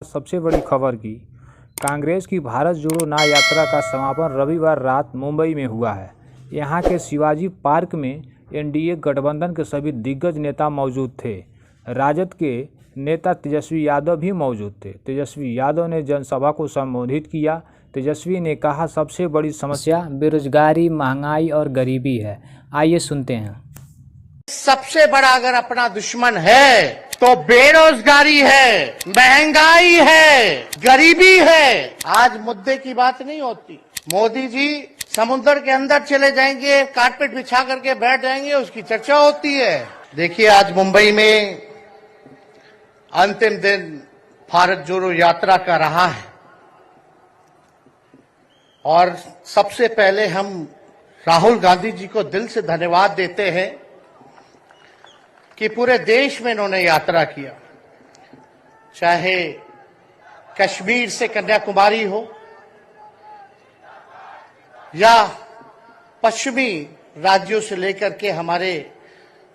सबसे बड़ी खबर की कांग्रेस की भारत जोड़ो न्याय यात्रा का समापन रविवार रात मुंबई में हुआ है। यहां के शिवाजी पार्क में एनडीए गठबंधन के सभी दिग्गज नेता मौजूद थे। राजद के नेता तेजस्वी यादव भी मौजूद थे। तेजस्वी यादव ने जनसभा को संबोधित किया। तेजस्वी ने कहा, सबसे बड़ी समस्या बेरोजगारी, महंगाई और गरीबी है। आइए सुनते हैं। सबसे बड़ा अगर अपना दुश्मन है तो बेरोजगारी है, महंगाई है, गरीबी है। आज मुद्दे की बात नहीं होती। मोदी जी समुद्र के अंदर चले जाएंगे, कारपेट बिछा करके बैठ जाएंगे, उसकी चर्चा होती है। देखिए, आज मुंबई में अंतिम दिन भारत जोड़ो यात्रा का रहा है और सबसे पहले हम राहुल गांधी जी को दिल से धन्यवाद देते हैं कि पूरे देश में इन्होंने यात्रा किया। चाहे कश्मीर से कन्याकुमारी हो या पश्चिमी राज्यों से लेकर के हमारे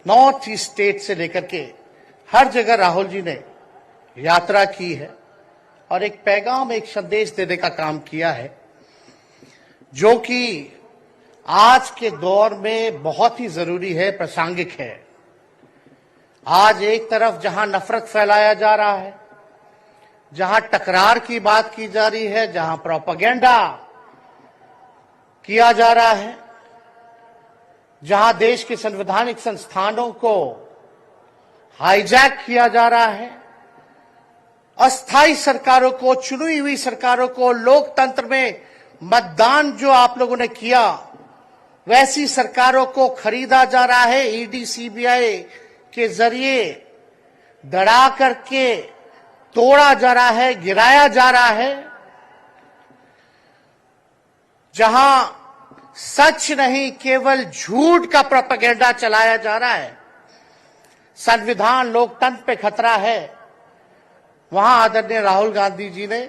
नॉर्थ ईस्ट स्टेट से लेकर के हर जगह राहुल जी ने यात्रा की है और एक पैगाम, एक संदेश देने का काम किया है, जो कि आज के दौर में बहुत ही जरूरी है, प्रासंगिक है। आज एक तरफ जहां नफरत फैलाया जा रहा है, जहां टकरार की बात की जा रही है, जहां प्रोपेगेंडा किया जा रहा है, जहां देश के संवैधानिक संस्थानों को हाईजैक किया जा रहा है, अस्थायी सरकारों को, चुनी हुई सरकारों को, लोकतंत्र में मतदान जो आप लोगों ने किया वैसी सरकारों को खरीदा जा रहा है। ईडी, सीबीआई के जरिए दड़ा करके तोड़ा जा रहा है, गिराया जा रहा है। जहां सच नहीं, केवल झूठ का प्रोपेगेंडा चलाया जा रहा है, संविधान, लोकतंत्र पे खतरा है, वहां आदरणीय राहुल गांधी जी ने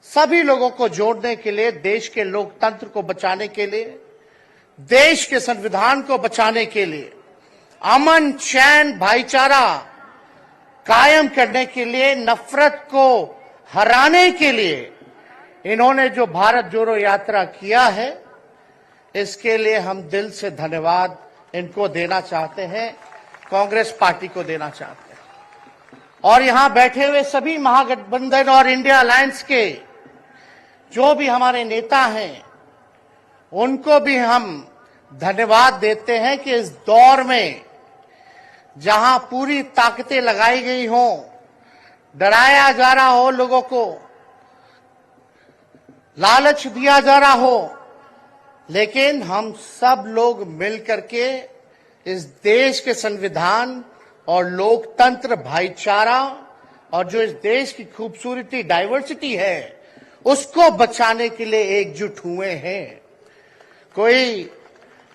सभी लोगों को जोड़ने के लिए, देश के लोकतंत्र को बचाने के लिए, देश के संविधान को बचाने के लिए, अमन, चैन, भाईचारा कायम करने के लिए, नफरत को हराने के लिए इन्होंने जो भारत जोड़ो यात्रा किया है, इसके लिए हम दिल से धन्यवाद इनको देना चाहते हैं, कांग्रेस पार्टी को देना चाहते हैं। और यहां बैठे हुए सभी महागठबंधन और इंडिया अलायंस के जो भी हमारे नेता हैं, उनको भी हम धन्यवाद देते हैं कि इस दौर में जहां पूरी ताकतें लगाई गई हों, डराया जा रहा हो, लोगों को लालच दिया जा रहा हो, लेकिन हम सब लोग मिलकर के इस देश के संविधान और लोकतंत्र, भाईचारा और जो इस देश की खूबसूरती, डाइवर्सिटी है, उसको बचाने के लिए एकजुट हुए हैं। कोई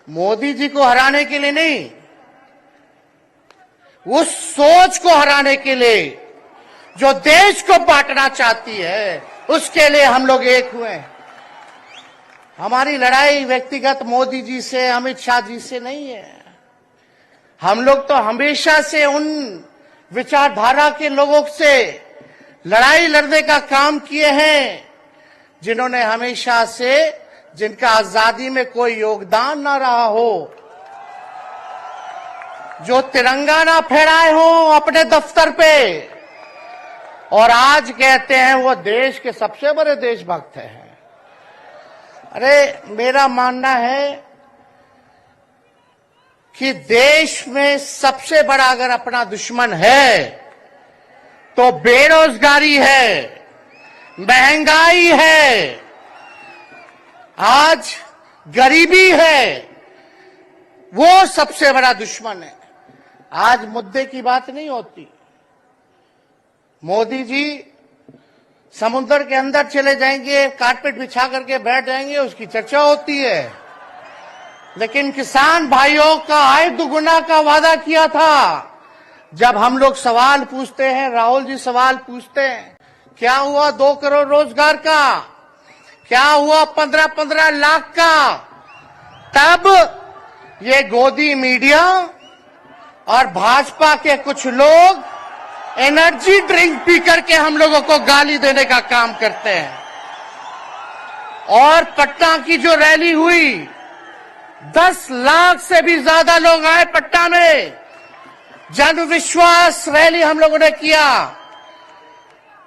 मोदी जी को हराने के लिए नहीं, उस सोच को हराने के लिए जो देश को बांटना चाहती है, उसके लिए हम लोग एक हुए हैं। हमारी लड़ाई व्यक्तिगत मोदी जी से, अमित शाह जी से नहीं है। हम लोग तो हमेशा से उन विचारधारा के लोगों से लड़ाई लड़ने का काम किए हैं जिन्होंने हमेशा से, जिनका आजादी में कोई योगदान ना रहा हो, जो तिरंगा ना फहराए हो अपने दफ्तर पे, और आज कहते हैं वो देश के सबसे बड़े देशभक्त हैं। अरे, मेरा मानना है कि देश में सबसे बड़ा अगर अपना दुश्मन है तो बेरोजगारी है, महंगाई है, आज गरीबी है, वो सबसे बड़ा दुश्मन है। आज मुद्दे की बात नहीं होती। मोदी जी समुद्र के अंदर चले जाएंगे, कारपेट बिछा करके बैठ जाएंगे, उसकी चर्चा होती है। लेकिन किसान भाइयों का आय दुगुना का वादा किया था। जब हम लोग सवाल पूछते हैं, राहुल जी सवाल पूछते हैं, क्या हुआ 2 करोड़ रोजगार का, क्या हुआ 15-15 लाख का, तब ये गोदी मीडिया और भाजपा के कुछ लोग एनर्जी ड्रिंक पी करके हम लोगों को गाली देने का काम करते हैं। और पटना की जो रैली हुई, 10 लाख से भी ज्यादा लोग आए पटना में। जन विश्वास रैली हम लोगों ने किया।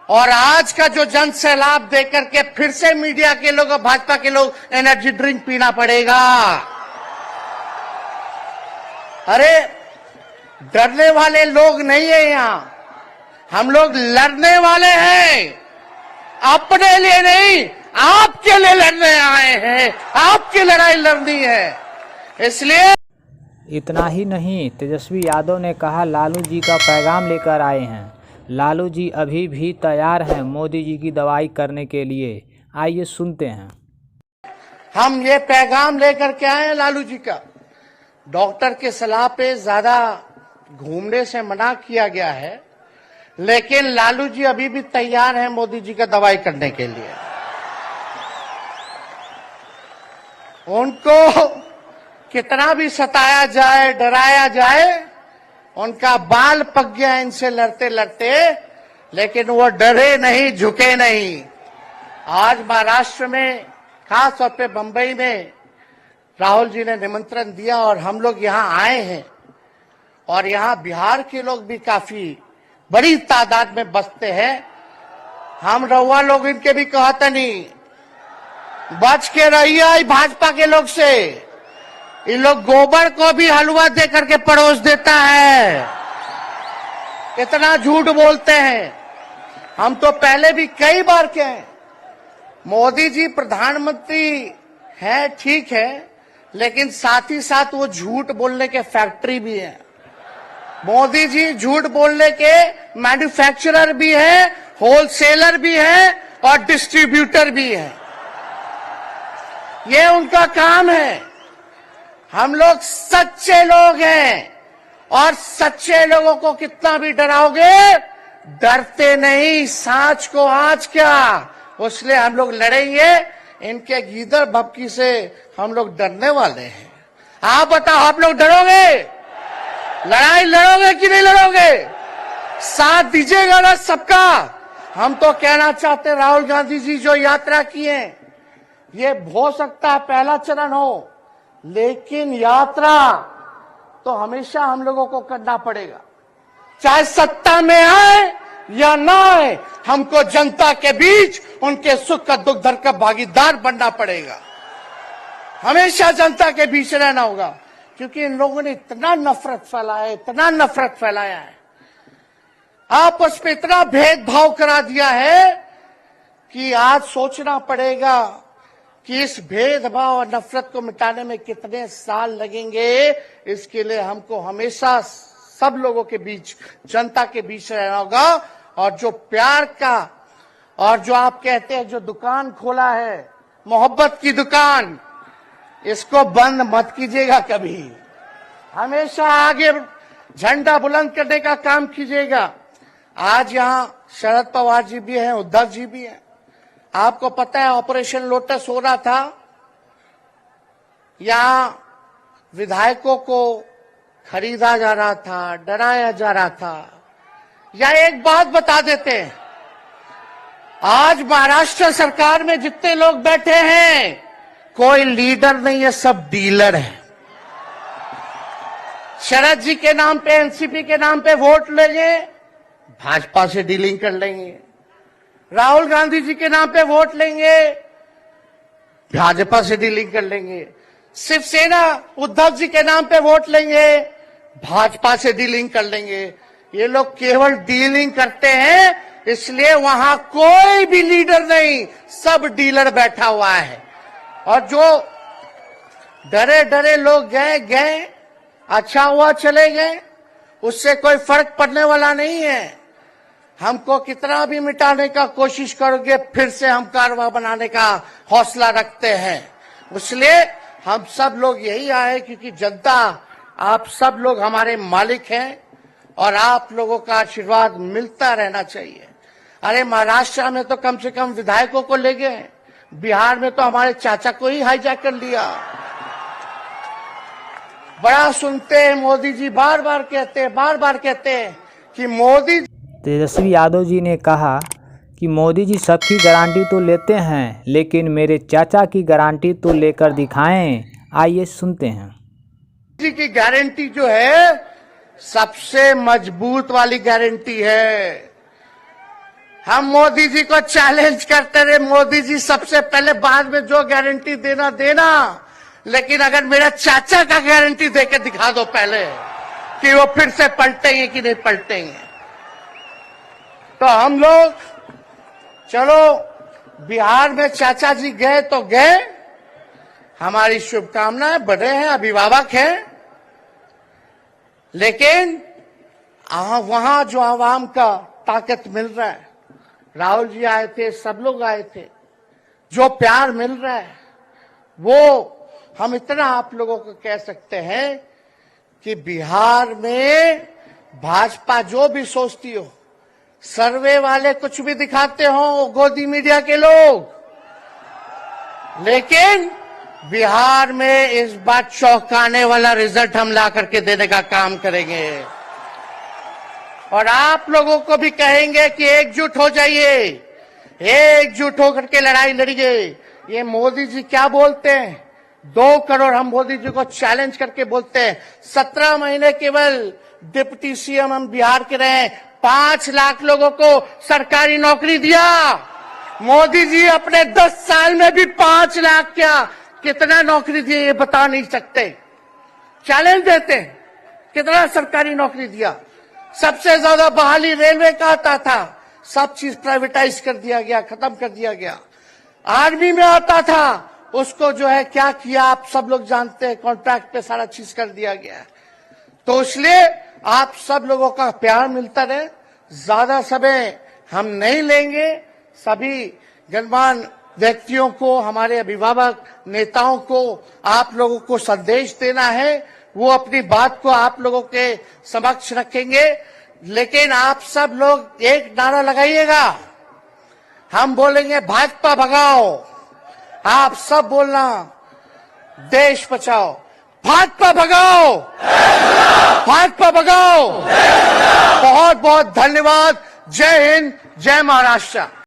और आज का जो जन सैलाब देकर के फिर से मीडिया के लोग और भाजपा के लोग एनर्जी ड्रिंक पीना पड़ेगा। अरे डरने वाले लोग नहीं है यहां, हम लोग लड़ने वाले हैं। अपने लिए नहीं, आपके लिए लड़ने आए हैं, आपकी लड़ाई लड़नी है। इसलिए इतना ही नहीं, तेजस्वी यादव ने कहा लालू जी का पैगाम लेकर आए हैं। लालू जी अभी भी तैयार हैं मोदी जी की दवाई करने के लिए। आइए सुनते हैं। हम ये पैगाम लेकर के आए हैं लालू जी का। डॉक्टर के सलाह पे ज्यादा घूमने से मना किया गया है, लेकिन लालू जी अभी भी तैयार हैं मोदी जी का दवाई करने के लिए। उनको कितना भी सताया जाए, डराया जाए, उनका बाल पक गया इनसे लड़ते लड़ते, लेकिन वो डरे नहीं, झुके नहीं। आज महाराष्ट्र में, खास तौर पे बंबई में राहुल जी ने निमंत्रण दिया और हम लोग यहां आए हैं। और यहां बिहार के लोग भी काफी बड़ी तादाद में बसते हैं। हम रउआ लोग इनके भी कहते नहीं, बच के रहिए भाजपा के लोग से। इन लोग गोबर को भी हलवा दे करके परोस देता है। इतना झूठ बोलते हैं। हम तो पहले भी कई बार कहे, मोदी जी प्रधानमंत्री हैं, ठीक है, लेकिन साथ ही साथ वो झूठ बोलने के फैक्ट्री भी है। मोदी जी झूठ बोलने के मैन्युफैक्चरर भी है, होलसेलर भी है और डिस्ट्रीब्यूटर भी है। ये उनका काम है। हम लोग सच्चे लोग हैं और सच्चे लोगों को कितना भी डराओगे, डरते नहीं। सांच को आंच क्या, इसलिए हम लोग लड़ेंगे। इनके गीदड़ भपकी से हम लोग डरने वाले हैं। आप बताओ, आप लोग डरोगे? लड़ाई लड़ोगे कि नहीं लड़ोगे? साथ दीजिएगा ना सबका। हम तो कहना चाहते, राहुल गांधी जी जो यात्रा किए, ये हो सकता है पहला चरण हो, लेकिन यात्रा तो हमेशा हम लोगों को करना पड़ेगा। चाहे सत्ता में आए या ना आए, हमको जनता के बीच उनके सुख का दुख दर्द का भागीदार बनना पड़ेगा। हमेशा जनता के बीच रहना होगा, क्योंकि इन लोगों ने इतना नफरत फैलाया है, इतना नफरत फैलाया है, आपस में इतना भेदभाव करा दिया है कि आज सोचना पड़ेगा कि इस भेदभाव और नफरत को मिटाने में कितने साल लगेंगे। इसके लिए हमको हमेशा सब लोगों के बीच, जनता के बीच रहना होगा। और जो प्यार का, और जो आप कहते हैं जो दुकान खोला है, मोहब्बत की दुकान, इसको बंद मत कीजिएगा कभी। हमेशा आगे झंडा बुलंद करने का काम कीजिएगा। आज यहां शरद पवार जी भी हैं, उद्धव जी भी हैं। आपको पता है ऑपरेशन लोटस हो रहा था, यहां विधायकों को खरीदा जा रहा था, डराया जा रहा था। या एक बात बता देते हैं, आज महाराष्ट्र सरकार में जितने लोग बैठे हैं, कोई लीडर नहीं है, सब डीलर है। शरद जी के नाम पे, एनसीपी के नाम पे वोट लेंगे, भाजपा से डीलिंग कर लेंगे। राहुल गांधी जी के नाम पे वोट लेंगे, भाजपा से डीलिंग कर लेंगे। शिवसेना उद्धव जी के नाम पे वोट लेंगे, भाजपा से डीलिंग कर लेंगे। ये लोग केवल डीलिंग करते हैं, इसलिए वहां कोई भी लीडर नहीं, सब डीलर बैठा हुआ है। और जो डरे डरे लोग गए, अच्छा हुआ चले गए, उससे कोई फर्क पड़ने वाला नहीं है। हमको कितना भी मिटाने का कोशिश करोगे, फिर से हम कारवां बनाने का हौसला रखते हैं। इसलिए हम सब लोग यही आए, क्योंकि जनता, आप सब लोग हमारे मालिक हैं और आप लोगों का आशीर्वाद मिलता रहना चाहिए। अरे महाराष्ट्र में तो कम से कम विधायकों को ले गए, बिहार में तो हमारे चाचा को ही हाईजैक कर लिया। बड़ा सुनते हैं मोदी जी, बार बार कहते हैं कि मोदी। तेजस्वी यादव जी ने कहा कि मोदी जी सबकी गारंटी तो लेते हैं, लेकिन मेरे चाचा की गारंटी तो लेकर दिखाएं। आइए सुनते हैं। जी की गारंटी जो है सबसे मजबूत वाली गारंटी है। हम मोदी जी को चैलेंज करते रहे, मोदी जी सबसे पहले, बाद में जो गारंटी देना देना, लेकिन अगर मेरा चाचा का गारंटी देके दिखा दो पहले कि वो फिर से पलटेंगे कि नहीं पलटेंगे। तो हम लोग चलो बिहार में चाचा जी गए तो गए, हमारी शुभकामनाएं, बड़े हैं, अभिभावक हैं, लेकिन वहां जो आवाम का ताकत मिल रहा है, राहुल जी आए थे, सब लोग आए थे, जो प्यार मिल रहा है वो हम इतना आप लोगों को कह सकते हैं कि बिहार में भाजपा जो भी सोचती हो, सर्वे वाले कुछ भी दिखाते हो, गोदी मीडिया के लोग, लेकिन बिहार में इस बार चौंकाने वाला रिजल्ट हम ला करके देने का काम करेंगे। और आप लोगों को भी कहेंगे कि एकजुट हो जाइए, एकजुट होकर के लड़ाई लड़िए। ये मोदी जी क्या बोलते हैं, 2 करोड़, हम मोदी जी को चैलेंज करके बोलते हैं, 17 महीने केवल डिप्टी सीएम हम बिहार के रहे, 5 लाख लोगों को सरकारी नौकरी दिया। मोदी जी अपने 10 साल में भी 5 लाख क्या, कितना नौकरी दिए ये बता नहीं सकते। चैलेंज देते हैं, कितना सरकारी नौकरी दिया। सबसे ज्यादा बहाली रेलवे का आता था, सब चीज प्राइवेटाइज कर दिया गया, खत्म कर दिया गया। आर्मी में आता था, उसको जो है क्या किया आप सब लोग जानते हैं, कॉन्ट्रैक्ट पे सारा चीज कर दिया गया। तो इसलिए आप सब लोगों का प्यार मिलता रहे। ज्यादा समय हम नहीं लेंगे। सभी गणमान्य व्यक्तियों को, हमारे अभिभावक नेताओं को आप लोगों को संदेश देना है, वो अपनी बात को आप लोगों के समक्ष रखेंगे। लेकिन आप सब लोग एक नारा लगाइएगा, हम बोलेंगे भाजपा भगाओ, आप सब बोलना देश बचाओ, भाजपा भगाओ, भाजपा भगाओ। बहुत बहुत धन्यवाद। जय हिंद, जय महाराष्ट्र।